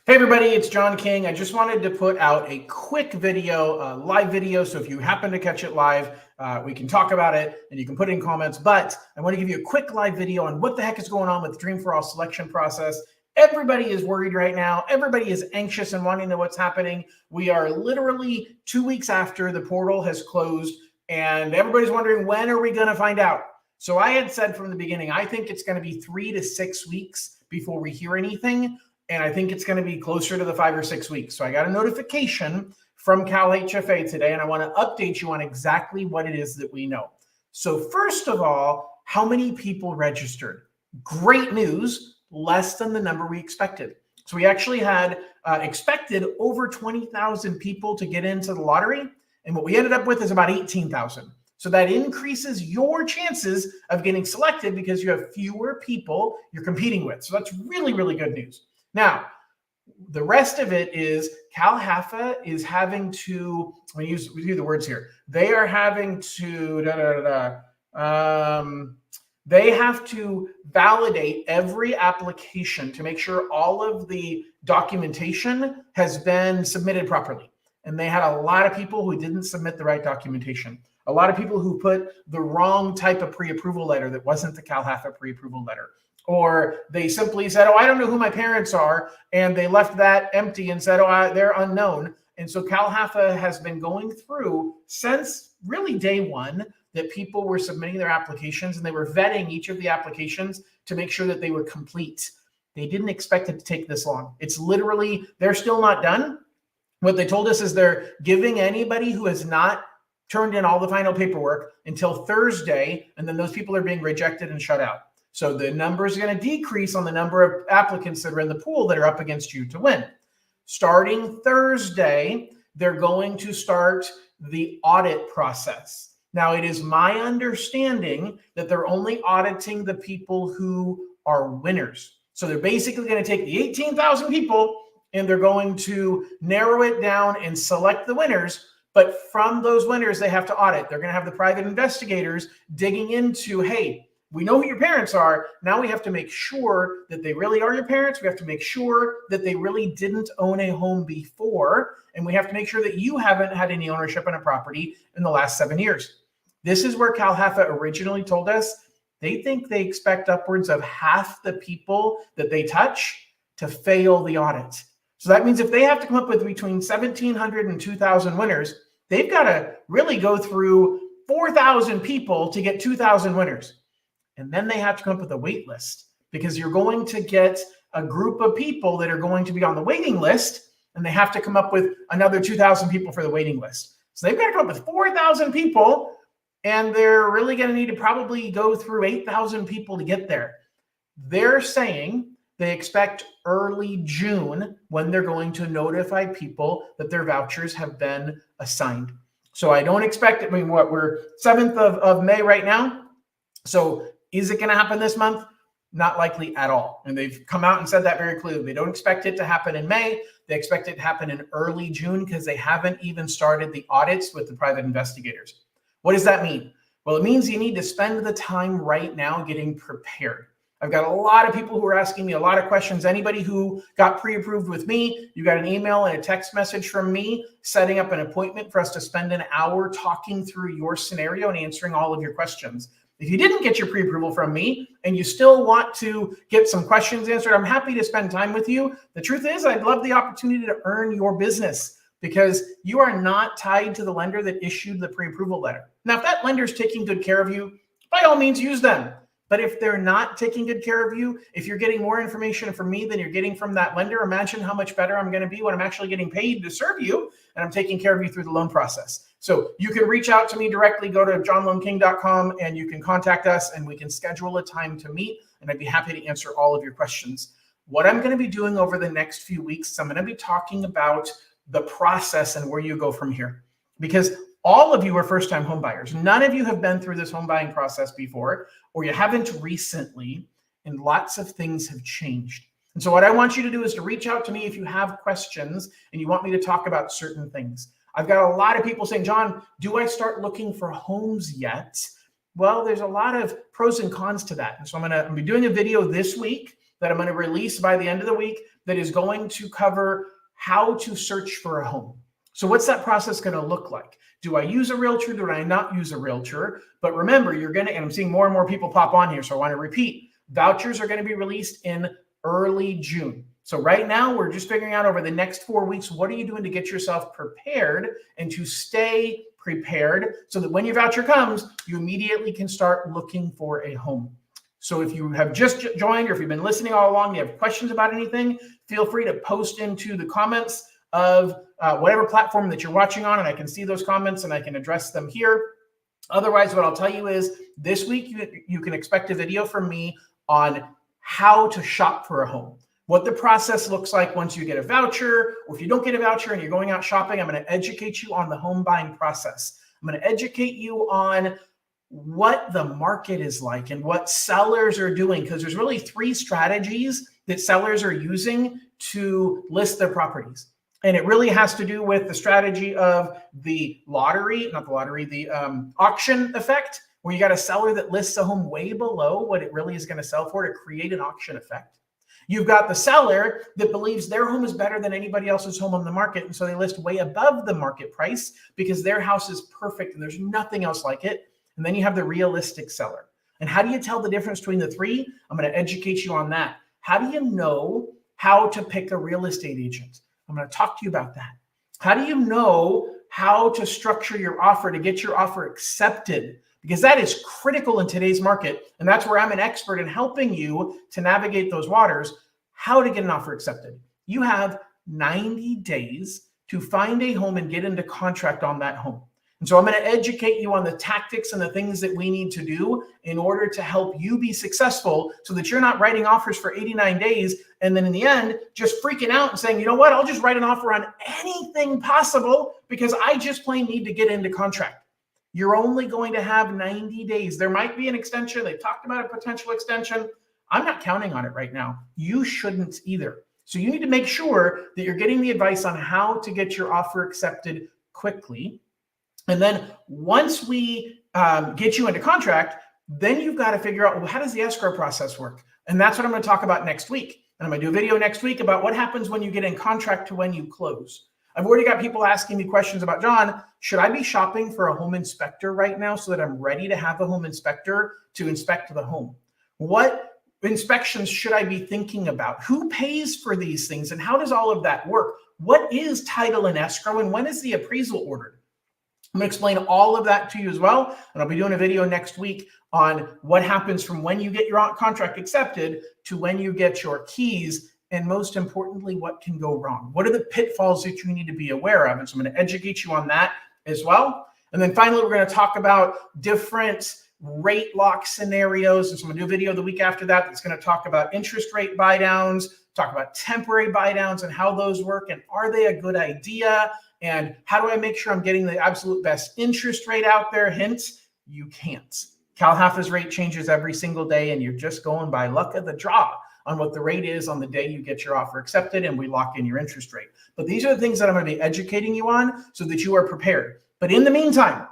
Hey everybody, it's John King. I just wanted to put out a quick video, live video. So if you happen to catch it live, we can talk about it and you can put in comments. But I want to give you a quick live video on what the heck is going on with the Dream for All selection process. Everybody is worried right now. Everybody is anxious and wanting to know what's happening. We are literally 2 weeks after the portal has closed and everybody's wondering, when are we going to find out? So I had said from the beginning, I think it's going to be 3 to 6 weeks before we hear anything. And I think it's going to be closer to the 5 or 6 weeks. So I got a notification from Cal HFA today, and I want to update you on exactly what it is that we know. So first of all, how many people registered? Great news, less than the number we expected. So we actually had expected over 20,000 people to get into the lottery. And what we ended up with is about 18,000. So that increases your chances of getting selected because you have fewer people you're competing with. So that's really, really good news. Now, the rest of it is Cal HFA is having to, we use the words here. They are having to, they have to validate every application to make sure all of the documentation has been submitted properly. And they had a lot of people who didn't submit the right documentation. A lot of people who put the wrong type of pre-approval letter that wasn't the Cal HFA pre-approval letter. Or they simply said, oh, I don't know who my parents are. And they left that empty and said, oh, they're unknown. And so Cal HFA has been going through since really day one that people were submitting their applications and they were vetting each of the applications to make sure that they were complete. They didn't expect it to take this long. It's literally, they're still not done. What they told us is they're giving anybody who has not turned in all the final paperwork until Thursday, and then those people are being rejected and shut out. So the number is going to decrease on the number of applicants that are in the pool that are up against you to win. Starting Thursday, they're going to start the audit process. Now, it is my understanding that they're only auditing the people who are winners. So they're basically going to take the 18,000 people and they're going to narrow it down and select the winners. But from those winners, they have to audit. They're going to have the private investigators digging into, hey, we know who your parents are. Now we have to make sure that they really are your parents. We have to make sure that they really didn't own a home before. And we have to make sure that you haven't had any ownership in a property in the last 7 years. This is where Cal HFA originally told us they think they expect upwards of half the people that they touch to fail the audit. So that means if they have to come up with between 1,700 and 2,000 winners, they've got to really go through 4,000 people to get 2,000 winners. And then they have to come up with a wait list because you're going to get a group of people that are going to be on the waiting list, and they have to come up with another 2,000 people for the waiting list. So they've got to come up with 4,000 people, and they're really going to need to probably go through 8,000 people to get there. They're saying they expect early June when they're going to notify people that their vouchers have been assigned. So I don't expect it. I mean, we're 7th of May right now. So is it going to happen this month? Not likely at all. And they've come out and said that very clearly. They don't expect it to happen in May. They expect it to happen in early June because they haven't even started the audits with the private investigators. What does that mean? Well, it means you need to spend the time right now getting prepared. I've got a lot of people who are asking me a lot of questions. Anybody who got pre-approved with me, you got an email and a text message from me setting up an appointment for us to spend an hour talking through your scenario and answering all of your questions. If you didn't get your pre-approval from me and you still want to get some questions answered, I'm happy to spend time with you. The truth is, I'd love the opportunity to earn your business because you are not tied to the lender that issued the pre-approval letter. Now, if that lender is taking good care of you, by all means, use them. But if they're not taking good care of you, if you're getting more information from me than you're getting from that lender, imagine how much better I'm going to be when I'm actually getting paid to serve you and I'm taking care of you through the loan process. So you can reach out to me directly, go to johnloanking.com and you can contact us and we can schedule a time to meet and I'd be happy to answer all of your questions. What I'm going to be doing over the next few weeks, I'm going to be talking about the process and where you go from here. Because all of you are first-time home buyers. None of you have been through this home buying process before, or you haven't recently, and lots of things have changed. And so what I want you to do is to reach out to me if you have questions and you want me to talk about certain things. I've got a lot of people saying, John, do I start looking for homes yet? Well, there's a lot of pros and cons to that. And so I'm going to be doing a video this week that I'm going to release by the end of the week that is going to cover how to search for a home. So what's that process going to look like? Do I use a realtor? Do I not use a realtor? But remember, you're going to, and I'm seeing more and more people pop on here, so I want to repeat, vouchers are going to be released in early June. So right now, we're just figuring out over the next 4 weeks, what are you doing to get yourself prepared and to stay prepared so that when your voucher comes, you immediately can start looking for a home. So if you have just joined or if you've been listening all along, you have questions about anything, feel free to post into the comments of whatever platform that you're watching on, and I can see those comments and I can address them here. Otherwise, what I'll tell you is this week you can expect a video from me on how to shop for a home, what the process looks like once you get a voucher, or if you don't get a voucher and you're going out shopping. I'm going to educate you on the home buying process. I'm going to educate you on what the market is like and what sellers are doing, because there's really 3 strategies that sellers are using to list their properties. And it really has to do with the strategy of the auction effect, where you got a seller that lists a home way below what it really is going to sell for to create an auction effect. You've got the seller that believes their home is better than anybody else's home on the market, and so they list way above the market price because their house is perfect and there's nothing else like it. And then you have the realistic seller. And how do you tell the difference between the 3? I'm going to educate you on that. How do you know how to pick a real estate agent? I'm going to talk to you about that. How do you know how to structure your offer to get your offer accepted? Because that is critical in today's market. And that's where I'm an expert in helping you to navigate those waters, how to get an offer accepted. You have 90 days to find a home and get into contract on that home. And so I'm going to educate you on the tactics and the things that we need to do in order to help you be successful so that you're not writing offers for 89 days and then in the end, just freaking out and saying, you know what, I'll just write an offer on anything possible because I just plain need to get into contract. You're only going to have 90 days. There might be an extension. They've talked about a potential extension. I'm not counting on it right now. You shouldn't either. So you need to make sure that you're getting the advice on how to get your offer accepted quickly. And then once we get you into contract, then you've got to figure out, well, how does the escrow process work? And that's what I'm going to talk about next week. And I'm going to do a video next week about what happens when you get in contract to when you close. I've already got people asking me questions about, John, should I be shopping for a home inspector right now so that I'm ready to have a home inspector to inspect the home? What inspections should I be thinking about? Who pays for these things? And how does all of that work? What is title and escrow? And when is the appraisal ordered? I'm going to explain all of that to you as well. And I'll be doing a video next week on what happens from when you get your contract accepted to when you get your keys. And most importantly, what can go wrong? What are the pitfalls that you need to be aware of? And so I'm going to educate you on that as well. And then finally, we're going to talk about different rate lock scenarios. And so I'm going to do a video the week after that that's going to talk about interest rate buy downs, talk about temporary buy downs and how those work. And are they a good idea? And how do I make sure I'm getting the absolute best interest rate out there? Hint, you can't. CalHFA's rate changes every single day, and you're just going by luck of the draw on what the rate is on the day you get your offer accepted, and we lock in your interest rate. But these are the things that I'm going to be educating you on so that you are prepared. But in the meantime,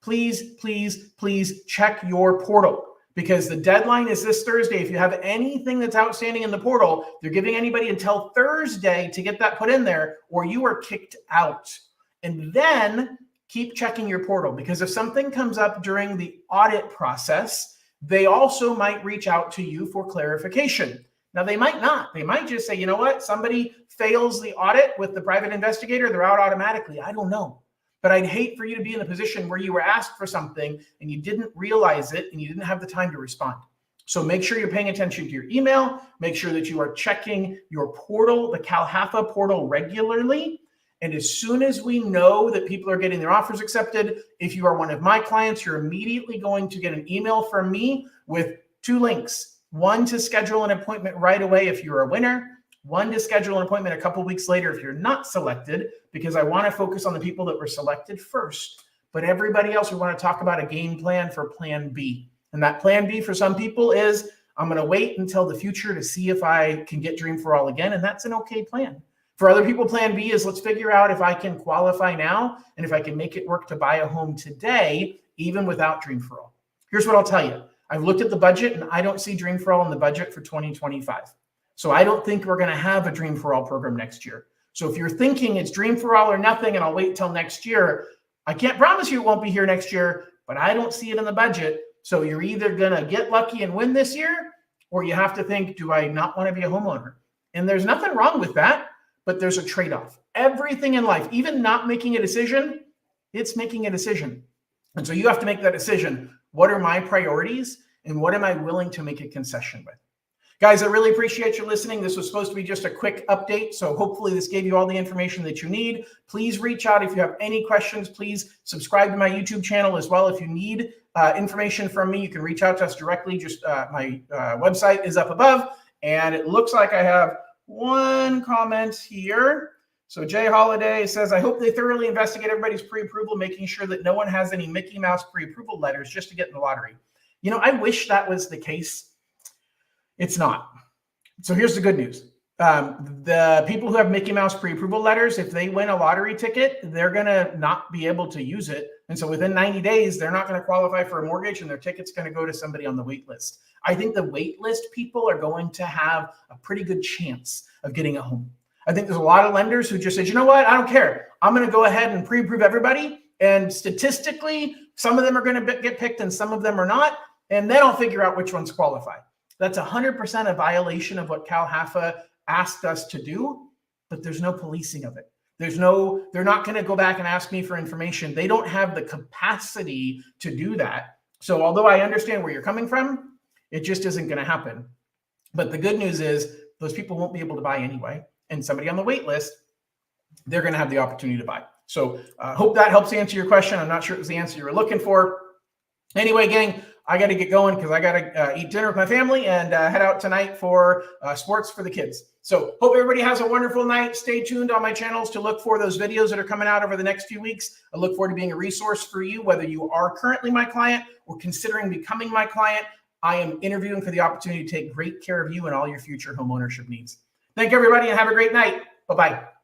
please, please, please check your portal, because the deadline is this Thursday. If you have anything that's outstanding in the portal, they're giving anybody until Thursday to get that put in there, or you are kicked out. And then keep checking your portal, because if something comes up during the audit process, they also might reach out to you for clarification. Now, they might not. They might just say, you know what, somebody fails the audit with the private investigator, they're out automatically. I don't know. But I'd hate for you to be in the position where you were asked for something and you didn't realize it and you didn't have the time to respond. So make sure you're paying attention to your email. Make sure that you are checking your portal, the CalHFA portal, regularly. And as soon as we know that people are getting their offers accepted, if you are one of my clients, you're immediately going to get an email from me with 2 links. One to schedule an appointment right away if you're a winner. One to schedule an appointment a couple weeks later if you're not selected, because I want to focus on the people that were selected first. But everybody else, we want to talk about a game plan for plan B. And that plan B for some people is, I'm going to wait until the future to see if I can get Dream for All again. And that's an okay plan. For other people, plan B is, let's figure out if I can qualify now and if I can make it work to buy a home today, even without Dream for All. Here's what I'll tell you. I've looked at the budget and I don't see Dream for All in the budget for 2025. So I don't think we're going to have a Dream for All program next year. So if you're thinking it's Dream for All or nothing and I'll wait till next year, I can't promise you it won't be here next year, but I don't see it in the budget. So you're either going to get lucky and win this year, or you have to think, do I not want to be a homeowner? And there's nothing wrong with that, but there's a trade-off. Everything in life, even not making a decision, it's making a decision. And so you have to make that decision. What are my priorities and what am I willing to make a concession with? Guys, I really appreciate you listening. This was supposed to be just a quick update, so hopefully this gave you all the information that you need. Please reach out if you have any questions. Please subscribe to my YouTube channel as well. If you need information from me, you can reach out to us directly. Just my website is up above, and it looks like I have one comment here. So Jay Holiday says, I hope they thoroughly investigate everybody's pre-approval, making sure that no one has any Mickey Mouse pre-approval letters just to get in the lottery. You know, I wish that was the case. It's not. So here's the good news. The people who have Mickey Mouse pre-approval letters, if they win a lottery ticket, they're going to not be able to use it. And so within 90 days, they're not going to qualify for a mortgage and their ticket's going to go to somebody on the wait list. I think the wait list people are going to have a pretty good chance of getting a home. I think there's a lot of lenders who just say, you know what, I don't care. I'm going to go ahead and pre-approve everybody. And statistically, some of them are going to get picked and some of them are not. And then I'll figure out which ones qualify. That's 100% a violation of what Cal HAFA asked us to do, but there's no policing of it. They're not going to go back and ask me for information. They don't have the capacity to do that. So although I understand where you're coming from, it just isn't going to happen. But the good news is those people won't be able to buy anyway. And somebody on the wait list, they're going to have the opportunity to buy. So hope that helps answer your question. I'm not sure it was the answer you were looking for. Anyway, gang, I got to get going because I got to eat dinner with my family and head out tonight for sports for the kids. So hope everybody has a wonderful night. Stay tuned on my channels to look for those videos that are coming out over the next few weeks. I look forward to being a resource for you, whether you are currently my client or considering becoming my client. I am interviewing for the opportunity to take great care of you and all your future home ownership needs. Thank you, everybody, and have a great night. Bye-bye.